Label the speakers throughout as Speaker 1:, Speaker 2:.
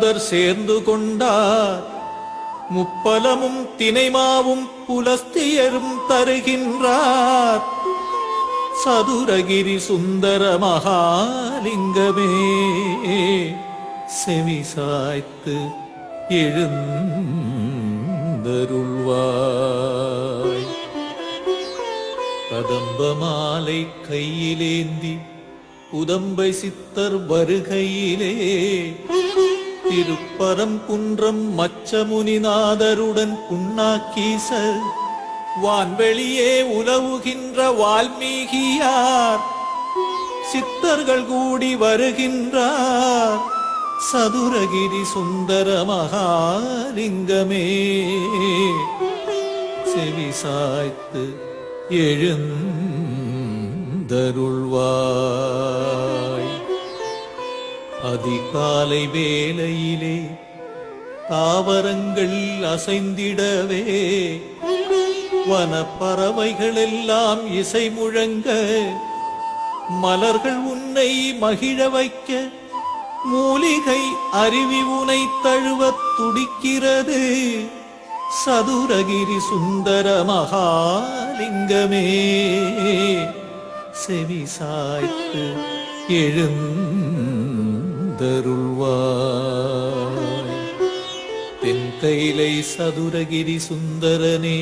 Speaker 1: அமுதர் சேர்ந்து கொண்டார். முப்பலமும் தினைமாவும் புலஸ்தியரும் தருகின்றார். சதுரகிரி சுந்தர மகாலிங்கமே செவி சாய்த்து எழுந்தருள்வாய். கதம்ப மாலை கையிலேந்தி உதம்பை சித்தர் வருகையிலே திருப்பரம் குன்றம் மச்சமுனிநாதருடன் புண்ணாக்கீசர் வான்வெளியே உலவுகின்ற வால்மீகியார் சித்தர்கள் கூடி வருகின்றார். சதுரகிரி சுந்தர மகாலிங்கமே செவி சாய்த்து எழுந்தருள்வாய். அதிகாலை வேளையிலே தாவரங்கள் அசைந்திடவே வனப்பறவைகள் எல்லாம் இசை முழங்க மலர்கள் உன்னை மகிழ வைக்க மூலிகை அருவி உனை தழுவத் துடிக்கிறது. சதுரகிரி சுந்தர மகாலிங்கமே செவி சாய்த்து எழுந்தருள்வாய். தென்கைலை சதுரகிரி சுந்தரனே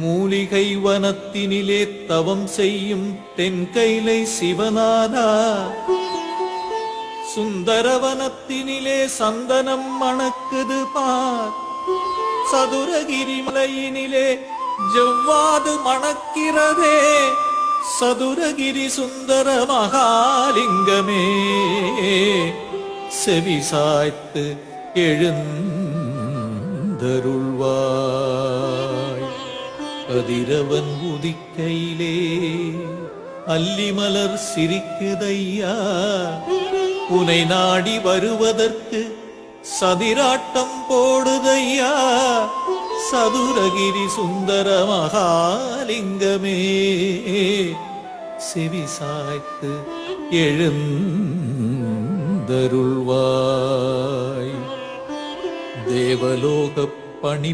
Speaker 1: மூலிகை வனத்தினிலே தவம் செய்யும் தென்கைலை சிவனானா சுந்தரவனத்தினிலே சந்தனம் மணக்குது பார். சதுரகிரி மலையினிலே ஜவ்வாது மணக்கிறதே. சதுரகிரி சுந்தர மகாலிங்கமே செவி சாய்த்து எழுந்தருள்வாய். கதிரவன் உதிக்கையிலே அல்லிமலர் சிரிக்குதையா உனை நாடி வருவதற்கு சதிராட்டம் போடுதையா. சதுரகிரி சுந்தர மகாலிங்கமே செவி சாய்த்து எழுந்தருள்வாய். தேவலோக பணி